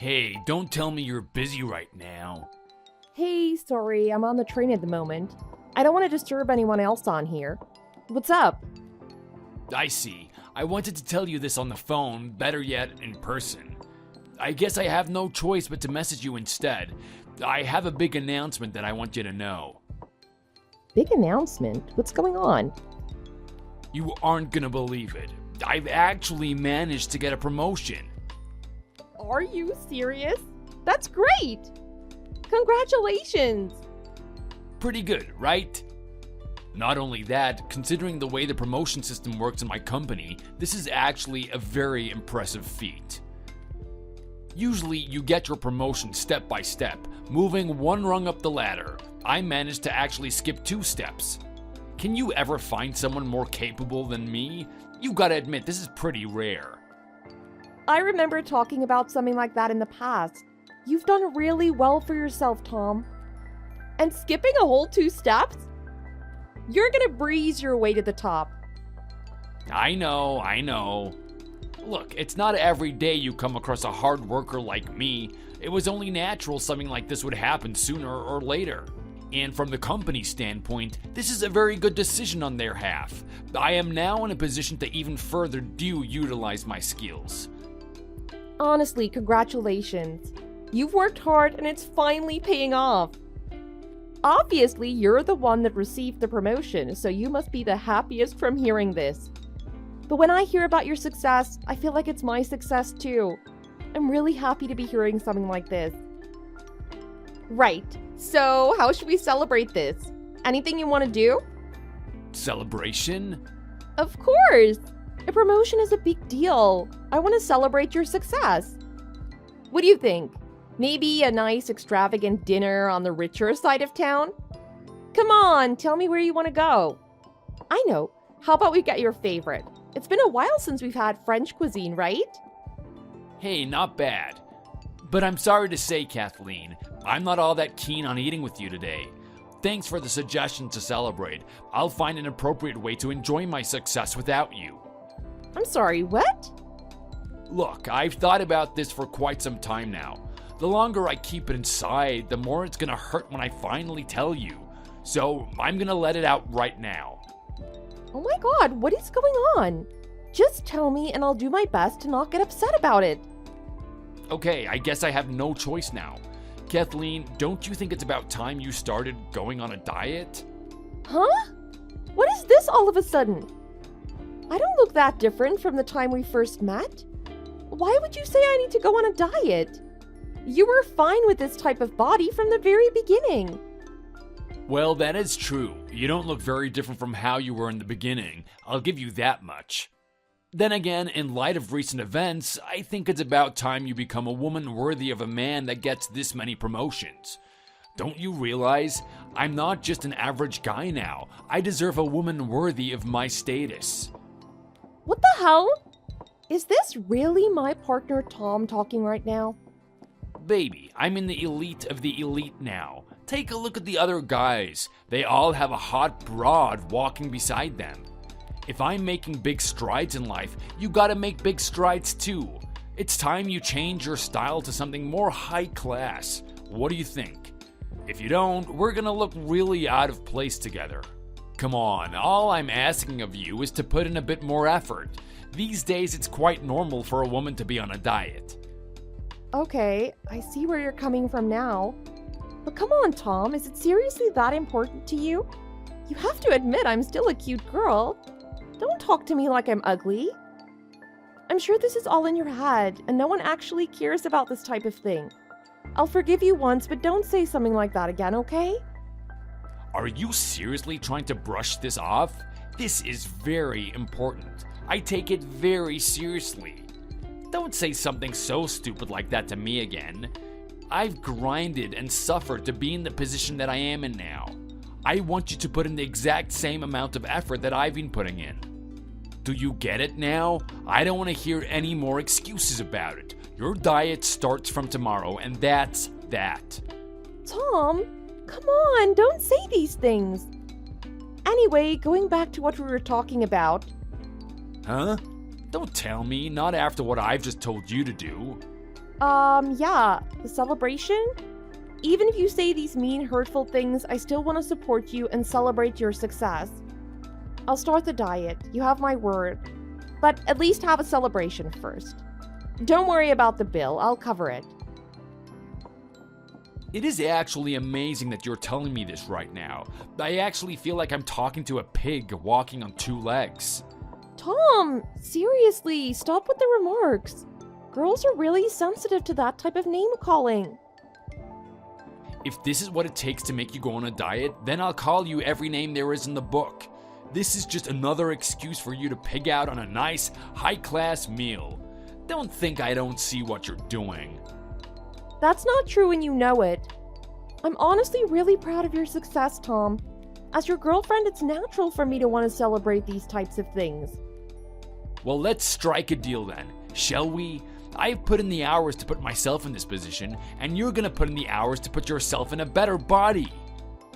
Hey, don't tell me you're busy right now. Hey, sorry, I'm on the train at the moment. I don't want to disturb anyone else on here. What's up? I see. I wanted to tell you this on the phone, better yet, in person. I guess I have no choice but to message you instead. I have a big announcement that I want you to know. Big announcement? What's going on? You aren't gonna believe it. I've actually managed to get a promotion. Are you serious? That's great! Congratulations! Pretty good, right? Not only that, considering the way the promotion system works in my company, this is actually a very impressive feat. Usually, you get your promotion step by step, moving one rung up the ladder. I managed to actually skip 2 steps. Can you ever find someone more capable than me? You gotta admit, this is pretty rare. I remember talking about something like that in the past. You've done really well for yourself, Tom. And skipping a whole 2 steps? You're gonna breeze your way to the top. I know. Look, it's not every day you come across a hard worker like me. It was only natural something like this would happen sooner or later. And from the company's standpoint, this is a very good decision on their half. I am now in a position to even further utilize my skills. Honestly, congratulations. You've worked hard and it's finally paying off. Obviously, you're the one that received the promotion, so you must be the happiest from hearing this. But when I hear about your success, I feel like it's my success too. I'm really happy to be hearing something like this. Right, so how should we celebrate this? Anything you want to do? Celebration? Of course! A promotion is a big deal. I want to celebrate your success. What do you think? Maybe a nice extravagant dinner on the richer side of town? Come on, tell me where you want to go. I know. How about we get your favorite? It's been a while since we've had French cuisine, right? Hey, not bad. But I'm sorry to say, Kathleen, I'm not all that keen on eating with you today. Thanks for the suggestion to celebrate. I'll find an appropriate way to enjoy my success without you. I'm sorry, what? Look, I've thought about this for quite some time now. The longer I keep it inside, the more it's gonna hurt when I finally tell you. So I'm gonna let it out right now. Oh my god, what is going on? Just tell me and I'll do my best to not get upset about it. Okay, I guess I have no choice now. Kathleen, don't you think it's about time you started going on a diet? Huh? What is this all of a sudden? I don't look that different from the time we first met. Why would you say I need to go on a diet? You were fine with this type of body from the very beginning. Well, that is true. You don't look very different from how you were in the beginning. I'll give you that much. Then again, in light of recent events, I think it's about time you become a woman worthy of a man that gets this many promotions. Don't you realize? I'm not just an average guy now. I deserve a woman worthy of my status. What the hell? Is this really my partner Tom talking right now? Baby, I'm in the elite of the elite now. Take a look at the other guys. They all have a hot broad walking beside them. If I'm making big strides in life, you gotta make big strides too. It's time you change your style to something more high class. What do you think? If you don't, we're gonna look really out of place together. Come on, all I'm asking of you is to put in a bit more effort. These days, it's quite normal for a woman to be on a diet. Okay, I see where you're coming from now. But come on, Tom, is it seriously that important to you? You have to admit I'm still a cute girl. Don't talk to me like I'm ugly. I'm sure this is all in your head, and no one actually cares about this type of thing. I'll forgive you once, but don't say something like that again, okay? Are you seriously trying to brush this off? This is very important. I take it very seriously. Don't say something so stupid like that to me again. I've grinded and suffered to be in the position that I am in now. I want you to put in the exact same amount of effort that I've been putting in. Do you get it now? I don't want to hear any more excuses about it. Your diet starts from tomorrow, and that's that. Tom, come on, don't say these things. Anyway, going back to what we were talking about. Huh? Don't tell me, not after what I've just told you to do. Yeah, the celebration? Even if you say these mean, hurtful things, I still want to support you and celebrate your success. I'll start the diet, you have my word. But at least have a celebration first. Don't worry about the bill, I'll cover it. It is actually amazing that you're telling me this right now. I actually feel like I'm talking to a pig walking on two legs. Tom, seriously, stop with the remarks. Girls are really sensitive to that type of name-calling. If this is what it takes to make you go on a diet, then I'll call you every name there is in the book. This is just another excuse for you to pig out on a nice, high-class meal. Don't think I don't see what you're doing. That's not true and you know it. I'm honestly really proud of your success, Tom. As your girlfriend, it's natural for me to want to celebrate these types of things. Well, let's strike a deal then, shall we? I've put in the hours to put myself in this position, and you're gonna put in the hours to put yourself in a better body.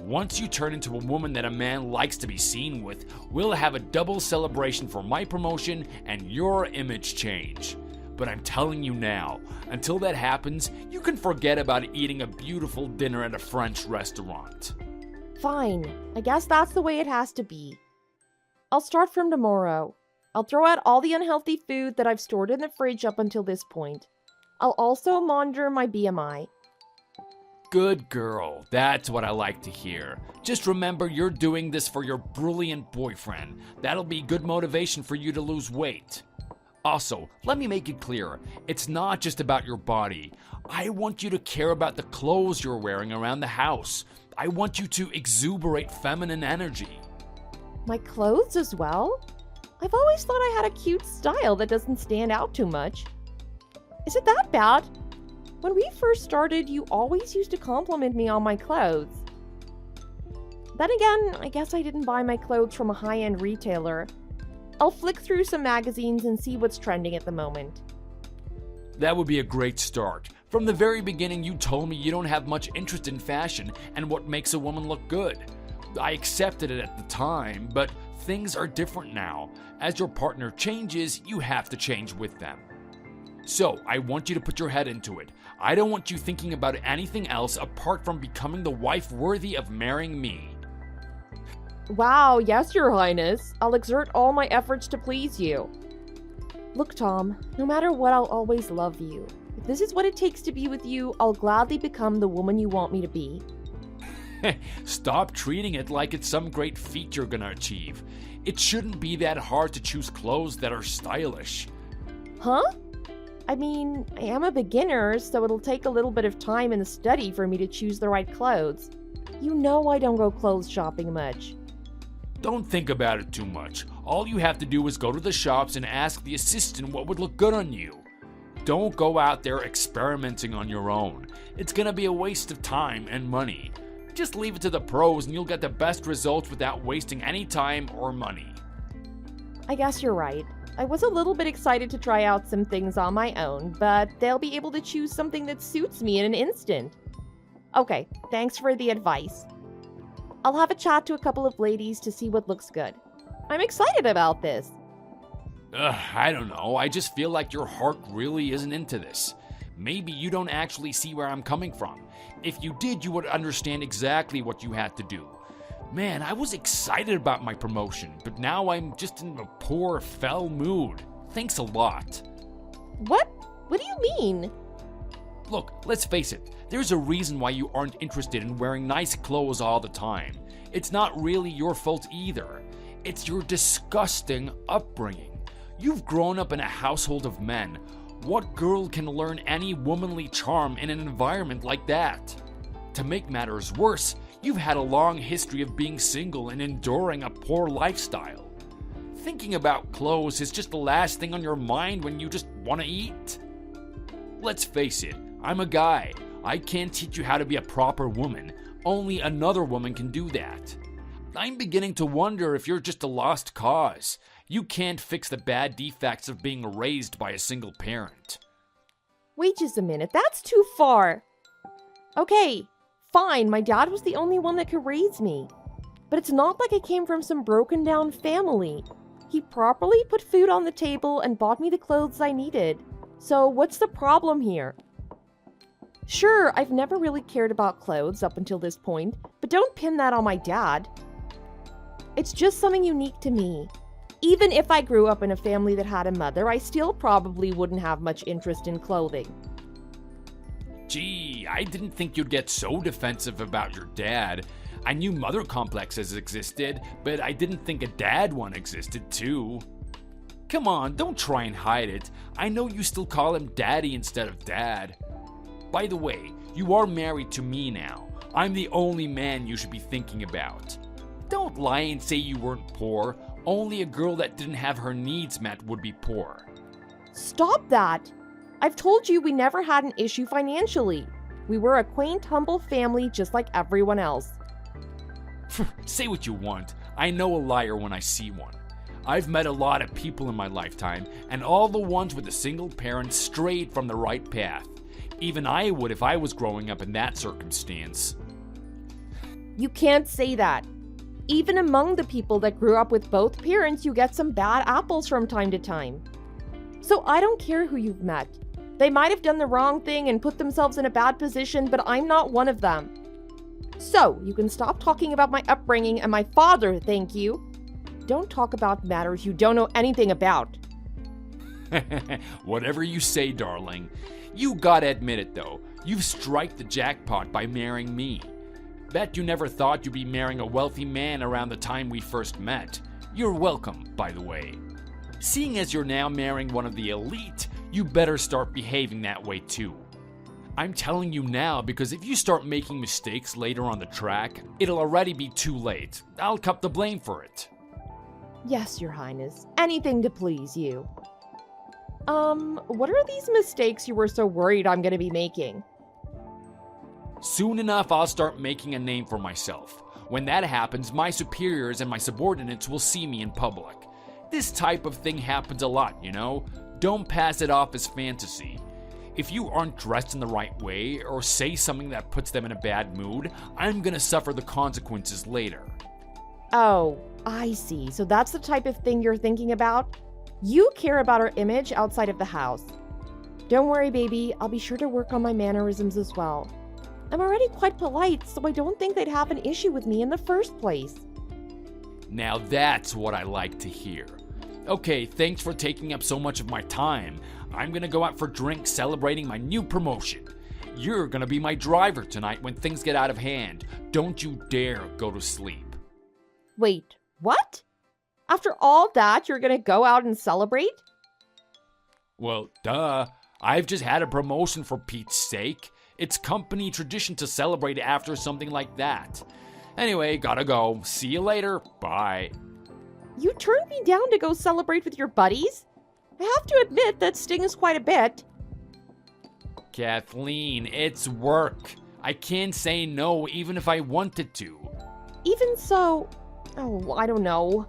Once you turn into a woman that a man likes to be seen with, we'll have a double celebration for my promotion and your image change. But I'm telling you now, until that happens, you can forget about eating a beautiful dinner at a French restaurant. Fine, I guess that's the way it has to be. I'll start from tomorrow. I'll throw out all the unhealthy food that I've stored in the fridge up until this point. I'll also monitor my BMI. Good girl, that's what I like to hear. Just remember you're doing this for your brilliant boyfriend. That'll be good motivation for you to lose weight. Also, let me make it clear, it's not just about your body. I want you to care about the clothes you're wearing around the house. I want you to exuberate feminine energy. My clothes as well? I've always thought I had a cute style that doesn't stand out too much. Is it that bad? When we first started, you always used to compliment me on my clothes. Then again, I guess I didn't buy my clothes from a high-end retailer. I'll flick through some magazines and see what's trending at the moment. That would be a great start. From the very beginning, you told me you don't have much interest in fashion and what makes a woman look good. I accepted it at the time, but things are different now. As your partner changes, you have to change with them. So, I want you to put your head into it. I don't want you thinking about anything else apart from becoming the wife worthy of marrying me. Wow, yes, Your Highness. I'll exert all my efforts to please you. Look, Tom, no matter what, I'll always love you. If this is what it takes to be with you, I'll gladly become the woman you want me to be. Stop treating it like it's some great feat you're gonna achieve. It shouldn't be that hard to choose clothes that are stylish. Huh? I mean, I am a beginner, so it'll take a little bit of time and study for me to choose the right clothes. You know I don't go clothes shopping much. Don't think about it too much. All you have to do is go to the shops and ask the assistant what would look good on you. Don't go out there experimenting on your own. It's gonna be a waste of time and money. Just leave it to the pros and you'll get the best results without wasting any time or money. I guess you're right. I was a little bit excited to try out some things on my own, but they'll be able to choose something that suits me in an instant. Okay, thanks for the advice. I'll have a chat to a couple of ladies to see what looks good. I'm excited about this. I don't know. I just feel like your heart really isn't into this. Maybe you don't actually see where I'm coming from. If you did, you would understand exactly what you had to do. Man, I was excited about my promotion, but now I'm just in a poor, fell mood. Thanks a lot. What? What do you mean? Look, let's face it. There's a reason why you aren't interested in wearing nice clothes all the time. It's not really your fault either. It's your disgusting upbringing. You've grown up in a household of men. What girl can learn any womanly charm in an environment like that? To make matters worse, you've had a long history of being single and enduring a poor lifestyle. Thinking about clothes is just the last thing on your mind when you just want to eat. Let's face it, I'm a guy. I can't teach you how to be a proper woman. Only another woman can do that. I'm beginning to wonder if you're just a lost cause. You can't fix the bad defects of being raised by a single parent. Wait just a minute, that's too far. Okay, fine, my dad was the only one that could raise me. But it's not like I came from some broken down family. He properly put food on the table and bought me the clothes I needed. So what's the problem here? Sure, I've never really cared about clothes up until this point, but don't pin that on my dad. It's just something unique to me. Even if I grew up in a family that had a mother, I still probably wouldn't have much interest in clothing. Gee, I didn't think you'd get so defensive about your dad. I knew mother complexes existed, but I didn't think a dad one existed too. Come on, don't try and hide it. I know you still call him daddy instead of dad. By the way, you are married to me now. I'm the only man you should be thinking about. Don't lie and say you weren't poor. Only a girl that didn't have her needs met would be poor. Stop that! I've told you we never had an issue financially. We were a quaint, humble family just like everyone else. Say what you want. I know a liar when I see one. I've met a lot of people in my lifetime, and all the ones with a single parent strayed from the right path. Even I would if I was growing up in that circumstance. You can't say that. Even among the people that grew up with both parents, you get some bad apples from time to time. So I don't care who you've met. They might have done the wrong thing and put themselves in a bad position, but I'm not one of them. So, you can stop talking about my upbringing and my father, thank you. Don't talk about matters you don't know anything about. Whatever you say, darling. You gotta admit it, though. You've striked the jackpot by marrying me. Bet you never thought you'd be marrying a wealthy man around the time we first met. You're welcome, by the way. Seeing as you're now marrying one of the elite, you better start behaving that way too. I'm telling you now because if you start making mistakes later on the track, it'll already be too late. I'll cup the blame for it. Yes, Your Highness. Anything to please you. What are these mistakes you were so worried I'm gonna be making? Soon enough, I'll start making a name for myself. When that happens, my superiors and my subordinates will see me in public. This type of thing happens a lot, you know? Don't pass it off as fantasy. If you aren't dressed in the right way or say something that puts them in a bad mood, I'm gonna suffer the consequences later. Oh, I see. So that's the type of thing you're thinking about? You care about our image outside of the house. Don't worry, baby. I'll be sure to work on my mannerisms as well. I'm already quite polite, so I don't think they'd have an issue with me in the first place. Now that's what I like to hear. Okay, thanks for taking up so much of my time. I'm gonna go out for drinks celebrating my new promotion. You're gonna be my driver tonight when things get out of hand. Don't you dare go to sleep. Wait, what? After all that, you're gonna go out and celebrate? Well, duh. I've just had a promotion for Pete's sake. It's company tradition to celebrate after something like that. Anyway, gotta go. See you later. Bye. You turned me down to go celebrate with your buddies? I have to admit that stings quite a bit. Kathleen, it's work. I can't say no even if I wanted to. Even so, I don't know.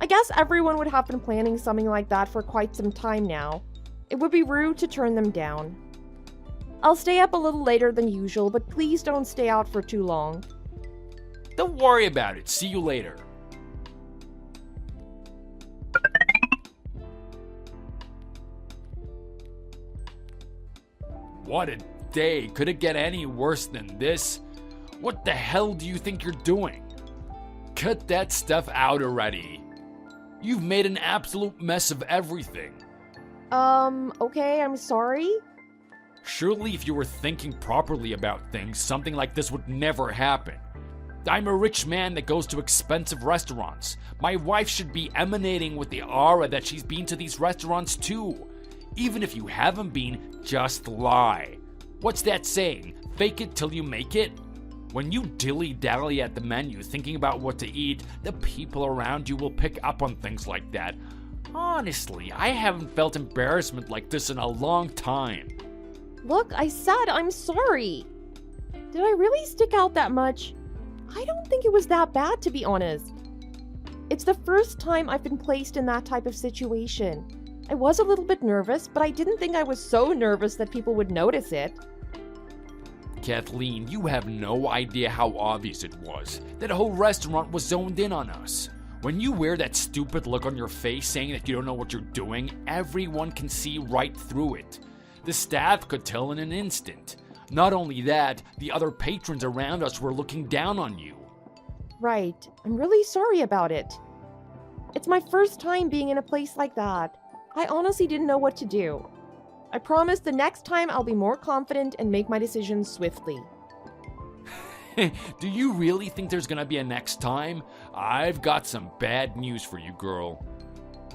I guess everyone would have been planning something like that for quite some time now. It would be rude to turn them down. I'll stay up a little later than usual, but please don't stay out for too long. Don't worry about it. See you later. What a day. Could it get any worse than this? What the hell do you think you're doing? Cut that stuff out already. You've made an absolute mess of everything. Okay, I'm sorry. Surely if you were thinking properly about things, something like this would never happen. I'm a rich man that goes to expensive restaurants. My wife should be emanating with the aura that she's been to these restaurants too. Even if you haven't been, just lie. What's that saying? Fake it till you make it? When you dilly-dally at the menu thinking about what to eat, the people around you will pick up on things like that. Honestly, I haven't felt embarrassment like this in a long time. Look, I said I'm sorry. Did I really stick out that much? I don't think it was that bad, to be honest. It's the first time I've been placed in that type of situation. I was a little bit nervous, but I didn't think I was so nervous that people would notice it. Kathleen, you have no idea how obvious it was. That whole restaurant was zoned in on us. When you wear that stupid look on your face saying that you don't know what you're doing, everyone can see right through it. The staff could tell in an instant. Not only that, the other patrons around us were looking down on you. Right. I'm really sorry about it. It's my first time being in a place like that. I honestly didn't know what to do. I promise the next time I'll be more confident and make my decisions swiftly. Do you really think there's gonna be a next time? I've got some bad news for you, girl.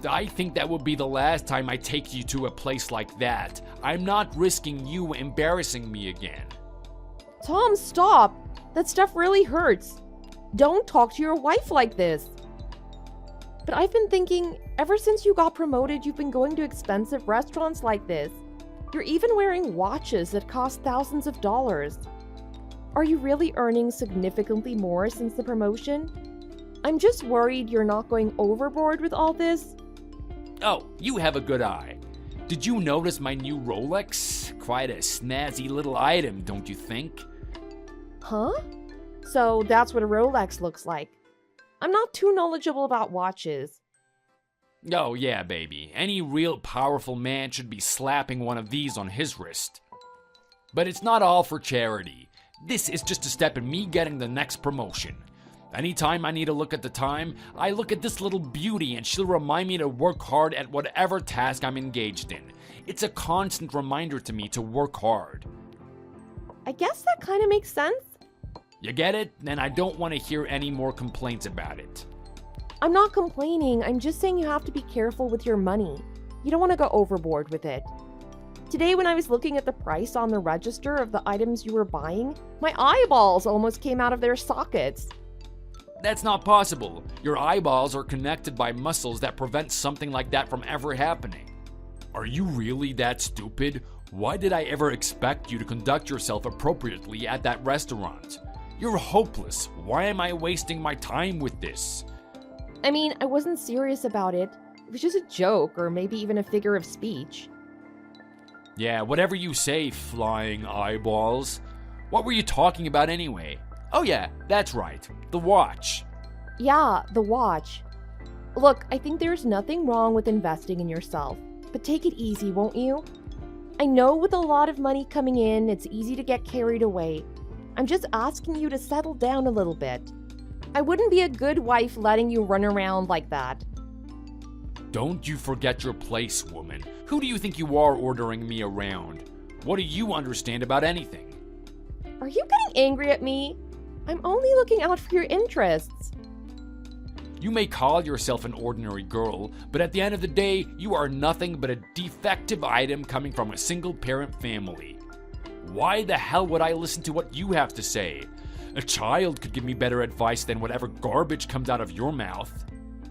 I think that would be the last time I take you to a place like that. I'm not risking you embarrassing me again. Tom, stop! That stuff really hurts. Don't talk to your wife like this. But I've been thinking, ever since you got promoted, you've been going to expensive restaurants like this. You're even wearing watches that cost thousands of dollars. Are you really earning significantly more since the promotion? I'm just worried you're not going overboard with all this. Oh, you have a good eye. Did you notice my new Rolex? Quite a snazzy little item, don't you think? Huh? So that's what a Rolex looks like. I'm not too knowledgeable about watches. Oh yeah, baby. Any real powerful man should be slapping one of these on his wrist. But it's not all for charity. This is just a step in me getting the next promotion. Anytime I need to look at the time, I look at this little beauty and she'll remind me to work hard at whatever task I'm engaged in. It's a constant reminder to me to work hard. I guess that kind of makes sense. You get it? Then I don't want to hear any more complaints about it. I'm not complaining, I'm just saying you have to be careful with your money. You don't want to go overboard with it. Today when I was looking at the price on the register of the items you were buying, my eyeballs almost came out of their sockets. That's not possible. Your eyeballs are connected by muscles that prevent something like that from ever happening. Are you really that stupid? Why did I ever expect you to conduct yourself appropriately at that restaurant? You're hopeless. Why am I wasting my time with this? I mean, I wasn't serious about it. It was just a joke, or maybe even a figure of speech. Yeah, whatever you say, flying eyeballs. What were you talking about anyway? Oh yeah, that's right. The watch. Yeah, the watch. Look, I think there's nothing wrong with investing in yourself, but take it easy, won't you? I know with a lot of money coming in, it's easy to get carried away. I'm just asking you to settle down a little bit. I wouldn't be a good wife letting you run around like that. Don't you forget your place, woman. Who do you think you are ordering me around? What do you understand about anything? Are you getting angry at me? I'm only looking out for your interests. You may call yourself an ordinary girl, but at the end of the day, you are nothing but a defective item coming from a single-parent family. Why the hell would I listen to what you have to say? A child could give me better advice than whatever garbage comes out of your mouth.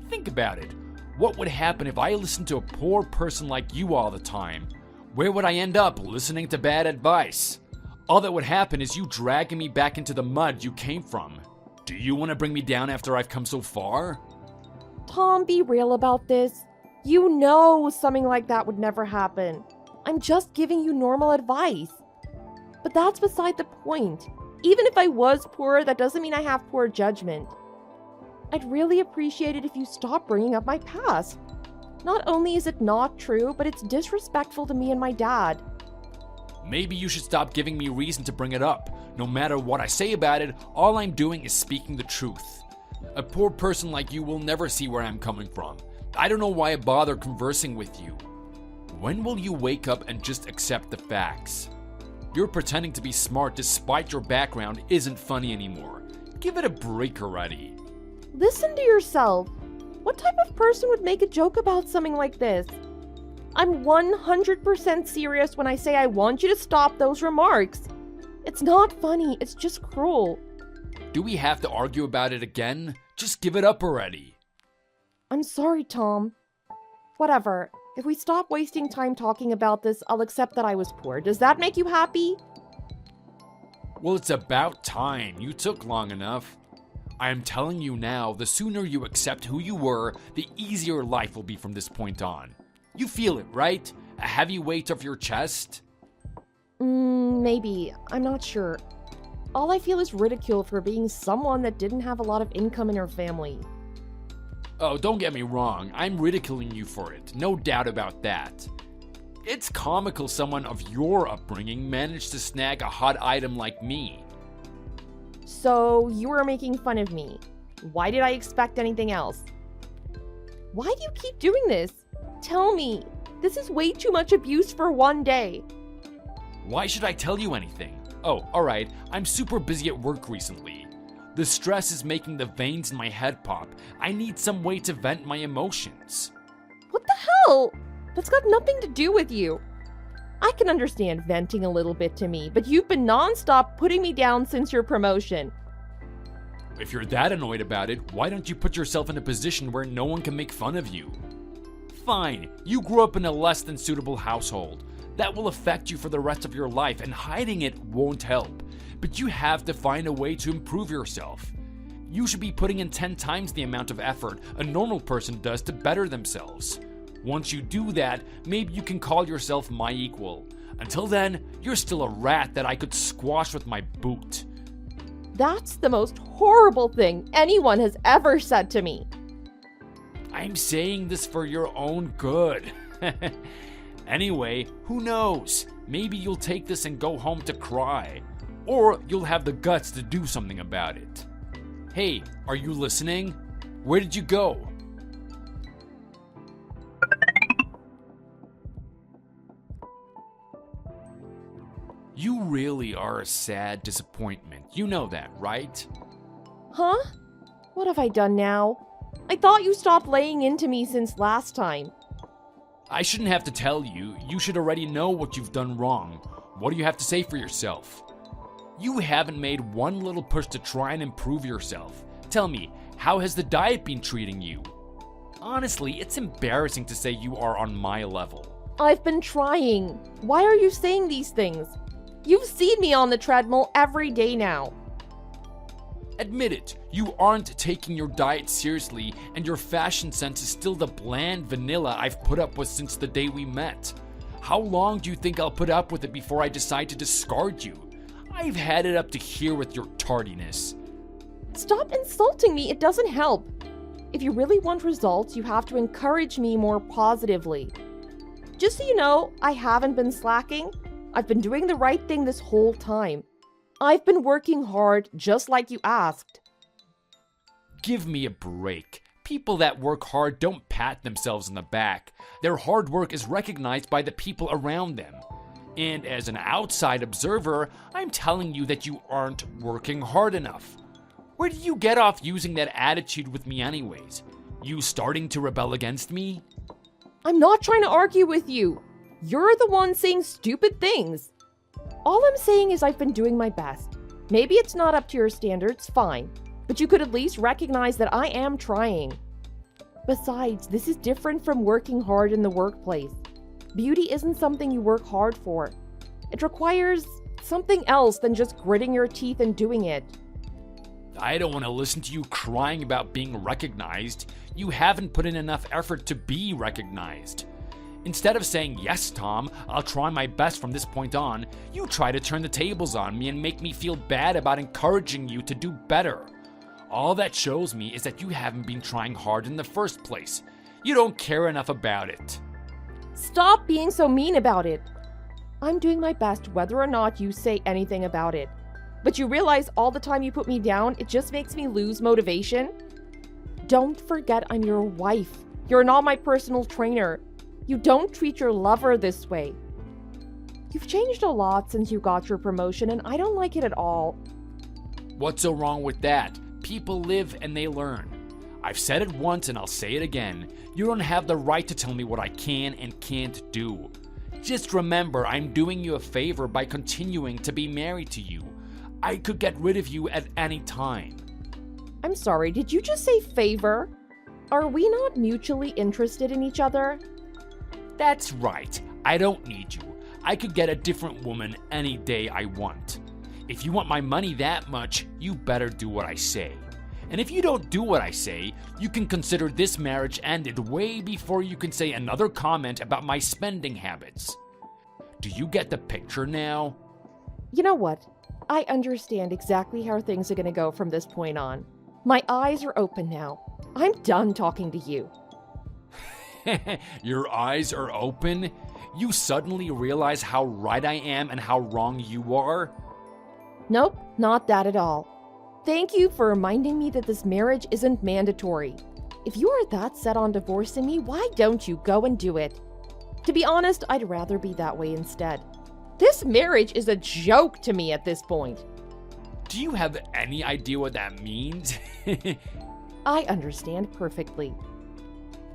Think about it. What would happen if I listened to a poor person like you all the time? Where would I end up listening to bad advice? All that would happen is you dragging me back into the mud you came from. Do you want to bring me down after I've come so far? Tom, be real about this. You know something like that would never happen. I'm just giving you normal advice. But that's beside the point. Even if I was poor, that doesn't mean I have poor judgment. I'd really appreciate it if you stopped bringing up my past. Not only is it not true, but it's disrespectful to me and my dad. Maybe you should stop giving me reason to bring it up. No matter what I say about it, all I'm doing is speaking the truth. A poor person like you will never see where I'm coming from. I don't know why I bother conversing with you. When will you wake up and just accept the facts? You're pretending to be smart despite your background isn't funny anymore. Give it a break already. Listen to yourself. What type of person would make a joke about something like this? I'm 100% serious when I say I want you to stop those remarks. It's not funny, it's just cruel. Do we have to argue about it again? Just give it up already. I'm sorry, Tom. Whatever. If we stop wasting time talking about this, I'll accept that I was poor. Does that make you happy? Well, it's about time. You took long enough. I am telling you now, the sooner you accept who you were, the easier life will be from this point on. You feel it, right? A heavy weight off your chest? Maybe. I'm not sure. All I feel is ridicule for being someone that didn't have a lot of income in her family. Oh, don't get me wrong. I'm ridiculing you for it. No doubt about that. It's comical someone of your upbringing managed to snag a hot item like me. So you were making fun of me. Why did I expect anything else? Why do you keep doing this? Tell me. This is way too much abuse for one day. Why should I tell you anything? Oh, alright, I'm super busy at work recently. The stress is making the veins in my head pop. I need some way to vent my emotions. What the hell? That's got nothing to do with you. I can understand venting a little bit to me, but you've been non-stop putting me down since your promotion. If you're that annoyed about it, why don't you put yourself in a position where no one can make fun of you? Fine, you grew up in a less than suitable household. That will affect you for the rest of your life, and hiding it won't help. But you have to find a way to improve yourself. You should be putting in 10 times the amount of effort a normal person does to better themselves. Once you do that, maybe you can call yourself my equal. Until then, you're still a rat that I could squash with my boot. That's the most horrible thing anyone has ever said to me. I'm saying this for your own good. Anyway, who knows? Maybe you'll take this and go home to cry. Or you'll have the guts to do something about it. Hey, are you listening? Where did you go? You really are a sad disappointment. You know that, right? Huh? What have I done now? I thought you stopped laying into me since last time. I shouldn't have to tell you. You should already know what you've done wrong. What do you have to say for yourself? You haven't made one little push to try and improve yourself. Tell me, how has the diet been treating you? Honestly, it's embarrassing to say you are on my level. I've been trying. Why are you saying these things? You've seen me on the treadmill every day now. Admit it, you aren't taking your diet seriously, and your fashion sense is still the bland vanilla I've put up with since the day we met. How long do you think I'll put up with it before I decide to discard you? I've had it up to here with your tardiness. Stop insulting me, it doesn't help. If you really want results, you have to encourage me more positively. Just so you know, I haven't been slacking. I've been doing the right thing this whole time. I've been working hard, just like you asked. Give me a break. People that work hard don't pat themselves on the back. Their hard work is recognized by the people around them. And as an outside observer, I'm telling you that you aren't working hard enough. Where did you get off using that attitude with me anyways? You starting to rebel against me? I'm not trying to argue with you. You're the one saying stupid things. All I'm saying is I've been doing my best. Maybe it's not up to your standards, fine. But you could at least recognize that I am trying. Besides, this is different from working hard in the workplace. Beauty isn't something you work hard for. It requires something else than just gritting your teeth and doing it. I don't want to listen to you crying about being recognized. You haven't put in enough effort to be recognized. Instead of saying, yes, Tom, I'll try my best from this point on, you try to turn the tables on me and make me feel bad about encouraging you to do better. All that shows me is that you haven't been trying hard in the first place. You don't care enough about it. Stop being so mean about it. I'm doing my best whether or not you say anything about it. But you realize all the time you put me down, it just makes me lose motivation? Don't forget I'm your wife. You're not my personal trainer. You don't treat your lover this way. You've changed a lot since you got your promotion, and I don't like it at all. What's so wrong with that? People live and they learn. I've said it once and I'll say it again. You don't have the right to tell me what I can and can't do. Just remember, I'm doing you a favor by continuing to be married to you. I could get rid of you at any time. I'm sorry, did you just say favor? Are we not mutually interested in each other? That's right. I don't need you. I could get a different woman any day I want. If you want my money that much, you better do what I say. And if you don't do what I say, you can consider this marriage ended way before you can say another comment about my spending habits. Do you get the picture now? You know what? I understand exactly how things are going to go from this point on. My eyes are open now. I'm done talking to you. Your eyes are open? you suddenly realize how right I am and how wrong you are? Nope, not that at all. Thank you for reminding me that this marriage isn't mandatory. If you are that set on divorcing me, why don't you go and do it? To be honest, I'd rather be that way instead. This marriage is a joke to me at this point. Do you have any idea what that means? I understand perfectly.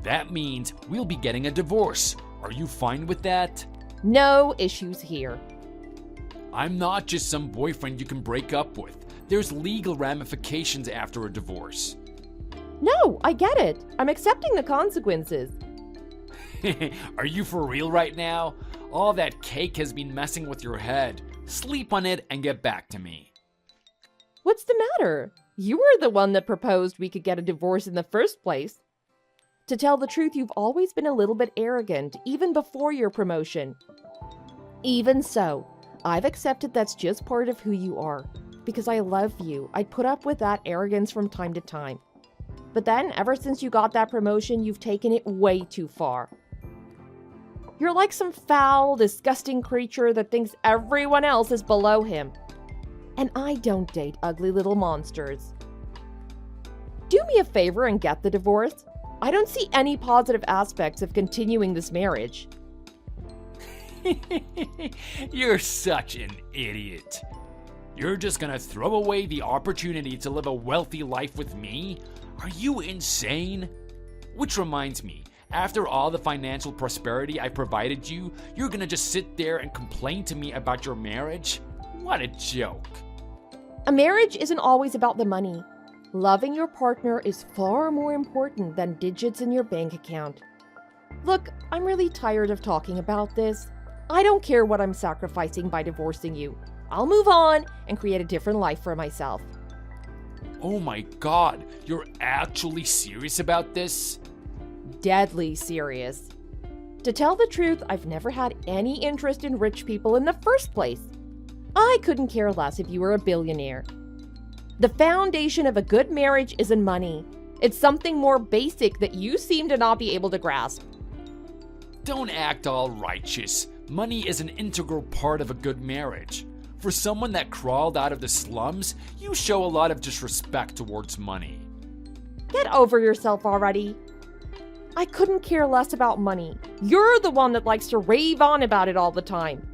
That means we'll be getting a divorce. Are you fine with that? No issues here. I'm not just some boyfriend you can break up with. There's legal ramifications after a divorce. No, I get it. I'm accepting the consequences. Are you for real right now? All that cake has been messing with your head. Sleep on it and get back to me. What's the matter? You were the one that proposed we could get a divorce in the first place. To tell the truth, you've always been a little bit arrogant, even before your promotion. Even so, I've accepted that's just part of who you are. Because I love you, I'd put up with that arrogance from time to time. But then, ever since you got that promotion, you've taken it way too far. You're like some foul, disgusting creature that thinks everyone else is below him. And I don't date ugly little monsters. Do me a favor and get the divorce. I don't see any positive aspects of continuing this marriage. You're such an idiot. You're just gonna throw away the opportunity to live a wealthy life with me? Are you insane? Which reminds me, after all the financial prosperity I provided you, you're gonna just sit there and complain to me about your marriage? What a joke. A marriage isn't always about the money. Loving your partner is far more important than digits in your bank account. Look, I'm really tired of talking about this. I don't care what I'm sacrificing by divorcing you. I'll move on and create a different life for myself. Oh my god, you're actually serious about this? Deadly serious. To tell the truth, I've never had any interest in rich people in the first place. I couldn't care less if you were a billionaire. The foundation of a good marriage isn't money. It's something more basic that you seem to not be able to grasp. Don't act all righteous. Money is an integral part of a good marriage. For someone that crawled out of the slums, you show a lot of disrespect towards money. Get over yourself already. I couldn't care less about money. You're the one that likes to rave on about it all the time.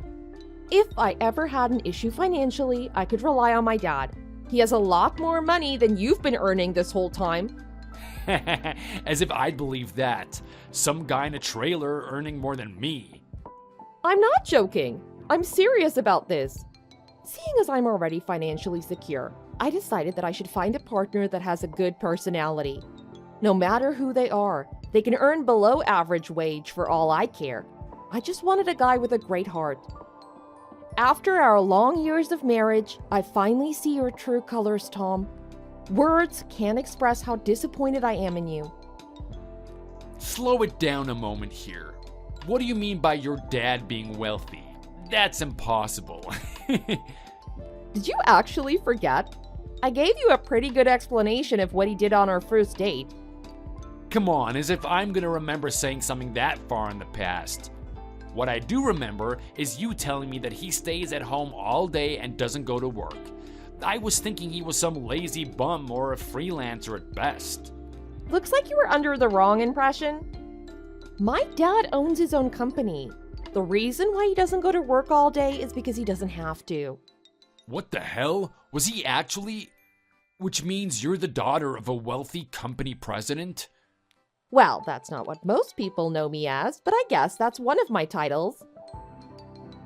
If I ever had an issue financially, I could rely on my dad. He has a lot more money than you've been earning this whole time. As if I'd believe that. Some guy in a trailer earning more than me. I'm not joking. I'm serious about this. Seeing as I'm already financially secure, I decided that I should find a partner that has a good personality. No matter who they are, they can earn below average wage for all I care. I just wanted a guy with a great heart. After our long years of marriage, I finally see your true colors, Tom. Words can't express how disappointed I am in you. Slow it down a moment here. What do you mean by your dad being wealthy? That's impossible. Did you actually forget? I gave you a pretty good explanation of what he did on our first date. Come on, as if I'm gonna remember saying something that far in the past. What I do remember is you telling me that he stays at home all day and doesn't go to work. I was thinking he was some lazy bum or a freelancer at best. Looks like you were under the wrong impression. My dad owns his own company. The reason why he doesn't go to work all day is because he doesn't have to. What the hell? Was he actually? Which means you're the daughter of a wealthy company president? Well, that's not what most people know me as, but I guess that's one of my titles.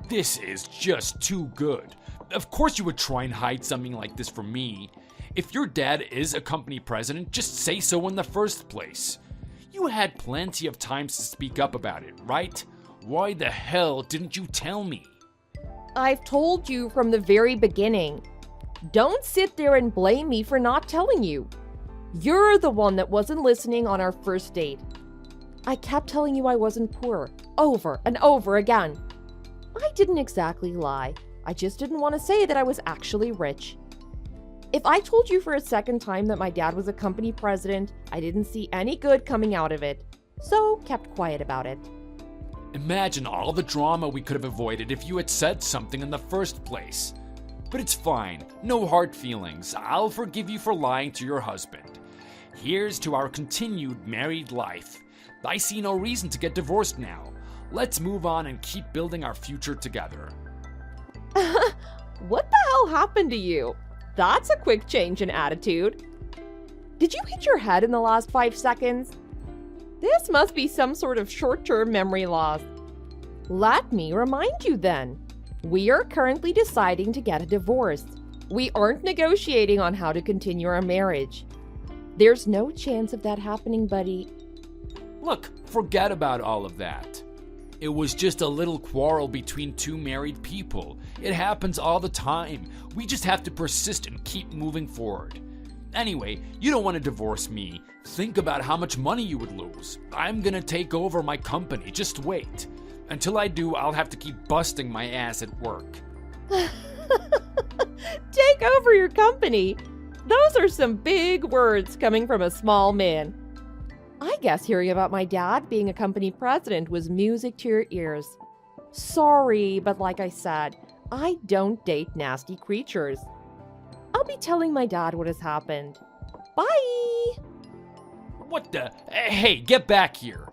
This is just too good. Of course you would try and hide something like this from me. If your dad is a company president, just say so in the first place. You had plenty of times to speak up about it, right? Why the hell didn't you tell me? I've told you from the very beginning. Don't sit there and blame me for not telling you. You're the one that wasn't listening on our first date. I kept telling you I wasn't poor, over and over again. I didn't exactly lie. I just didn't want to say that I was actually rich. If I told you for a second time that my dad was a company president, I didn't see any good coming out of it, so kept quiet about it. Imagine all the drama we could have avoided if you had said something in the first place. But it's fine, no hard feelings. I'll forgive you for lying to your husband. Here's to our continued married life. I see no reason to get divorced now. Let's move on and keep building our future together. What the hell happened to you? That's a quick change in attitude. Did you hit your head in the last 5 seconds? This must be some sort of short-term memory loss. Let me remind you then. We are currently deciding to get a divorce. We aren't negotiating on how to continue our marriage. There's no chance of that happening, buddy. Look, forget about all of that. It was just a little quarrel between two married people. It happens all the time. We just have to persist and keep moving forward. Anyway, you don't want to divorce me. Think about how much money you would lose. I'm gonna take over my company, just wait. Until I do, I'll have to keep busting my ass at work. Take over your company? Those are some big words coming from a small man. I guess hearing about my dad being a company president was music to your ears. Sorry, but like I said, I don't date nasty creatures. I'll be telling my dad what has happened. Bye! What the? Hey, get back here.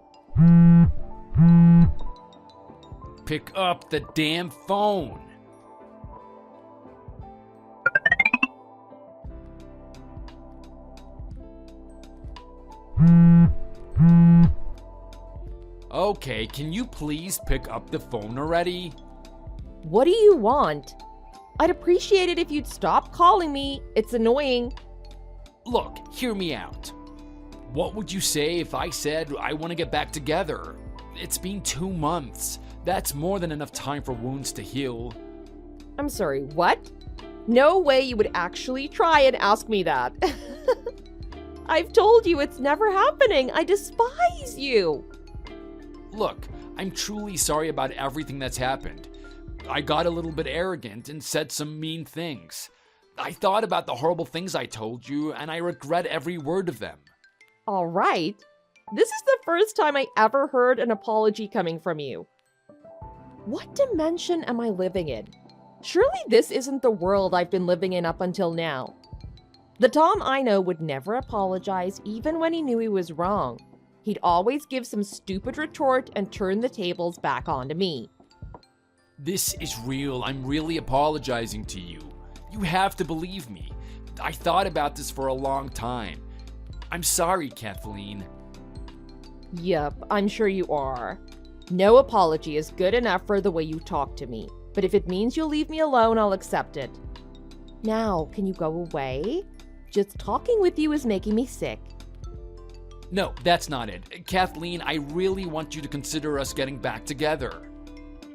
Pick up the damn phone. Okay, can you please pick up the phone already? What do you want? I'd appreciate it if you'd stop calling me. It's annoying. Look, hear me out. What would you say if I said I want to get back together? It's been 2 months. That's more than enough time for wounds to heal. I'm sorry, what? No way you would actually try and ask me that. I've told you it's never happening. I despise you. Look, I'm truly sorry about everything that's happened. I got a little bit arrogant and said some mean things. I thought about the horrible things I told you, and I regret every word of them. All right. This is the first time I ever heard an apology coming from you. What dimension am I living in? Surely this isn't the world I've been living in up until now. The Tom I know would never apologize even when he knew he was wrong. He'd always give some stupid retort and turn the tables back onto me. This is real. I'm really apologizing to you. You have to believe me. I thought about this for a long time. I'm sorry, Kathleen. Yup, I'm sure you are. No apology is good enough for the way you talk to me, but if it means you'll leave me alone, I'll accept it. Now, can you go away? Just talking with you is making me sick. No, that's not it. Kathleen, I really want you to consider us getting back together.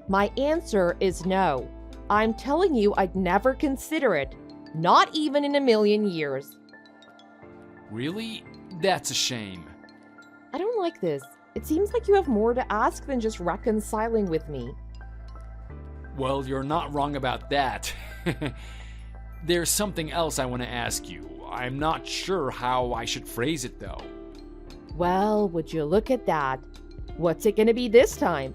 My answer is no. I'm telling you I'd never consider it. Not even in a million years. Really? That's a shame. I don't like this. It seems like you have more to ask than just reconciling with me. Well, you're not wrong about that. There's something else I want to ask you. I'm not sure how I should phrase it, though. Well, would you look at that? What's it gonna be this time?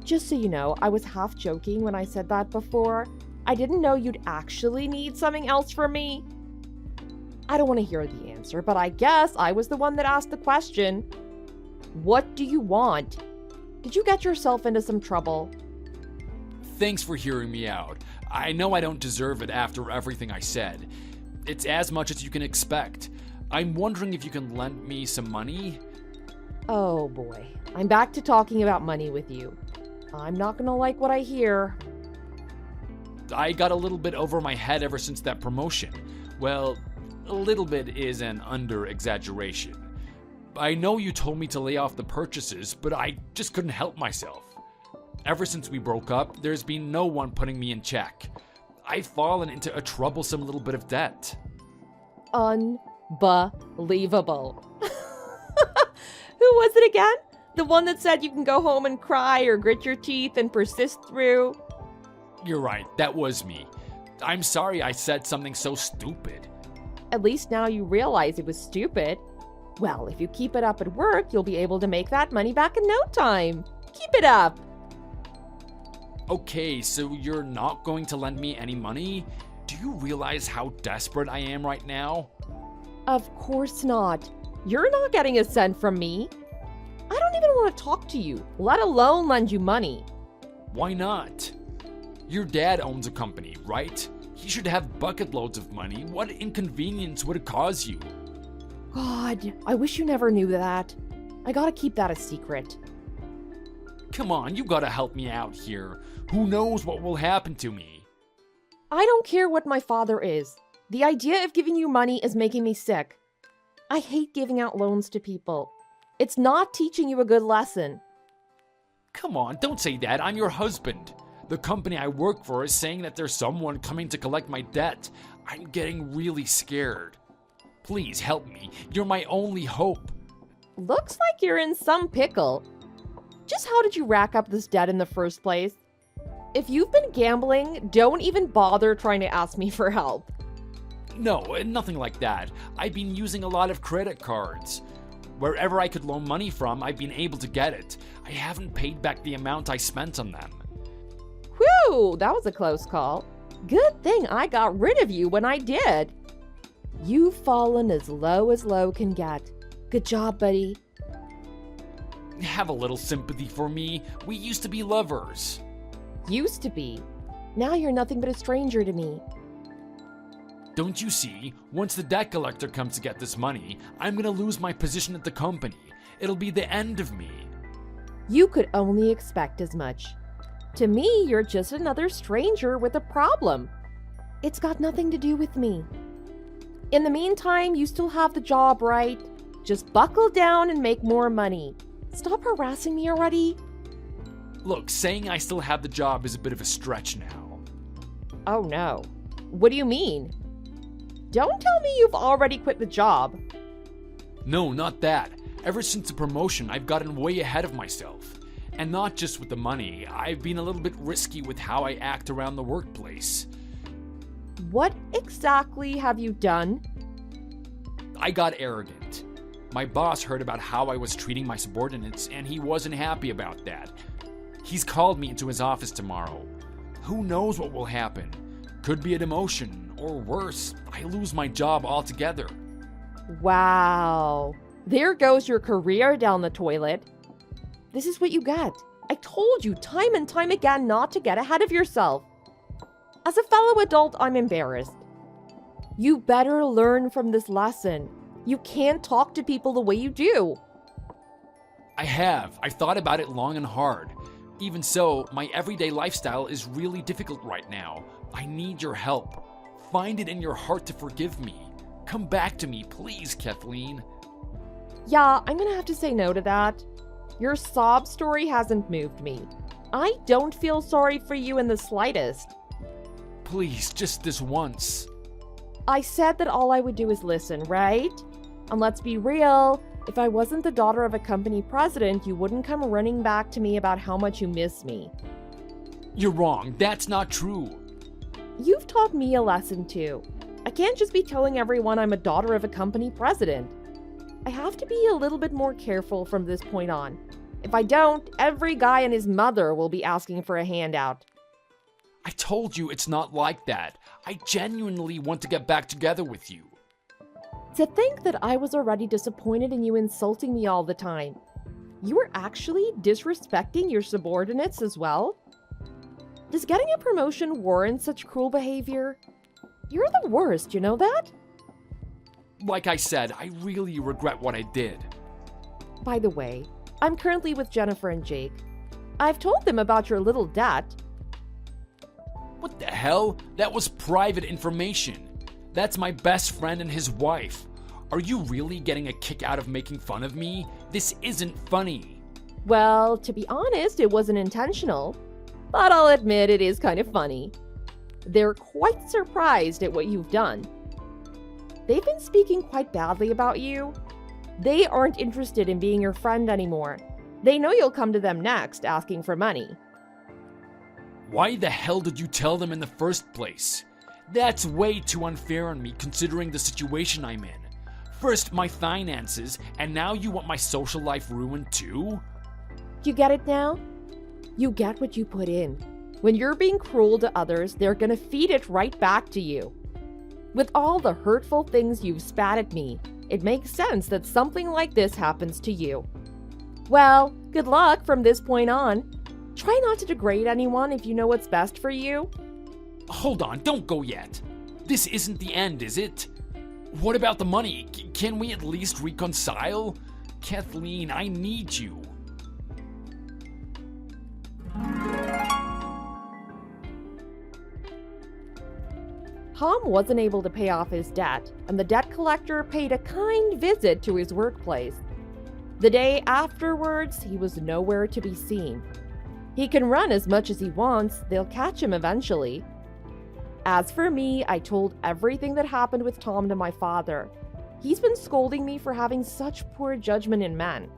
Just so you know, I was half joking when I said that before. I didn't know you'd actually need something else from me. I don't want to hear the answer, but I guess I was the one that asked the question. What do you want? Did you get yourself into some trouble? Thanks for hearing me out. I know I don't deserve it after everything I said. It's as much as you can expect. I'm wondering if you can lend me some money? Oh boy, I'm back to talking about money with you. I'm not gonna like what I hear. I got a little bit over my head ever since that promotion. Well, a little bit is an under-exaggeration. I know you told me to lay off the purchases, but I just couldn't help myself. Ever since we broke up, there's been no one putting me in check. I've fallen into a troublesome little bit of debt. Unbelievable. Who was it again? The one that said you can go home and cry or grit your teeth and persist through? You're right, that was me. I'm sorry I said something so stupid. At least now you realize it was stupid. Well, if you keep it up at work, you'll be able to make that money back in no time. Keep it up. Okay, so you're not going to lend me any money? Do you realize how desperate I am right now? Of course not. You're not getting a cent from me. I don't even want to talk to you, let alone lend you money. Why not? Your dad owns a company, right? He should have bucket loads of money. What inconvenience would it cause you? God, I wish you never knew that. I gotta keep that a secret. Come on, you gotta help me out here. Who knows what will happen to me? I don't care what my father is. The idea of giving you money is making me sick. I hate giving out loans to people. It's not teaching you a good lesson. Come on, don't say that. I'm your husband. The company I work for is saying that there's someone coming to collect my debt. I'm getting really scared. Please help me. You're my only hope. Looks like you're in some pickle. Just how did you rack up this debt in the first place? If you've been gambling, don't even bother trying to ask me for help. No, nothing like that. I've been using a lot of credit cards. Wherever I could loan money from, I've been able to get it. I haven't paid back the amount I spent on them. Whew, that was a close call. Good thing I got rid of you when I did. You've fallen as low can get. Good job, buddy. Have a little sympathy for me. We used to be lovers. Used to be. Now you're nothing but a stranger to me. Don't you see? Once the debt collector comes to get this money, I'm gonna lose my position at the company. It'll be the end of me. You could only expect as much. To me, you're just another stranger with a problem. It's got nothing to do with me. In the meantime, you still have the job, right? Just buckle down and make more money. Stop harassing me already. Look, saying I still have the job is a bit of a stretch now. Oh no. What do you mean? Don't tell me you've already quit the job. No, not that. Ever since the promotion, I've gotten way ahead of myself. And not just with the money, I've been a little bit risky with how I act around the workplace. What exactly have you done? I got arrogant. My boss heard about how I was treating my subordinates, and he wasn't happy about that. He's called me into his office tomorrow. Who knows what will happen? Could be a demotion, or worse, I lose my job altogether. Wow. There goes your career down the toilet. This is what you get. I told you time and time again not to get ahead of yourself. As a fellow adult, I'm embarrassed. You better learn from this lesson. You can't talk to people the way you do. I have. I've thought about it long and hard. Even so, my everyday lifestyle is really difficult right now. I need your help. Find it in your heart to forgive me. Come back to me, please, Kathleen. Yeah, I'm gonna have to say no to that. Your sob story hasn't moved me. I don't feel sorry for you in the slightest. Please, just this once. I said that all I would do is listen, right? And let's be real, if I wasn't the daughter of a company president, you wouldn't come running back to me about how much you miss me. You're wrong. That's not true. You've taught me a lesson too. I can't just be telling everyone I'm a daughter of a company president. I have to be a little bit more careful from this point on. If I don't, every guy and his mother will be asking for a handout. I told you it's not like that. I genuinely want to get back together with you. To think that I was already disappointed in you insulting me all the time. You were actually disrespecting your subordinates as well? Does getting a promotion warrant such cruel behavior? You're the worst, you know that? Like I said, I really regret what I did. By the way, I'm currently with Jennifer and Jake. I've told them about your little debt. What the hell? That was private information. That's my best friend and his wife. Are you really getting a kick out of making fun of me? This isn't funny. Well, to be honest, it wasn't intentional. But I'll admit it is kind of funny. They're quite surprised at what you've done. They've been speaking quite badly about you. They aren't interested in being your friend anymore. They know you'll come to them next asking for money. Why the hell did you tell them in the first place? That's way too unfair on me considering the situation I'm in. First my finances, and now you want my social life ruined too? You get it now? You get what you put in. When you're being cruel to others, they're gonna feed it right back to you. With all the hurtful things you've spat at me, it makes sense that something like this happens to you. Well, good luck from this point on. Try not to degrade anyone if you know what's best for you. Hold on, don't go yet. This isn't the end, is it? What about the money? Can we at least reconcile? Kathleen, I need you. Tom wasn't able to pay off his debt, and the debt collector paid a kind visit to his workplace. The day afterwards, he was nowhere to be seen. He can run as much as he wants, they'll catch him eventually. As for me, I told everything that happened with Tom to my father. He's been scolding me for having such poor judgment in men.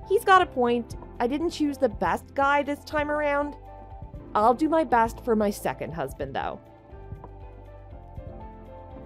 He's got a point. I didn't choose the best guy this time around. I'll do my best for my second husband, though.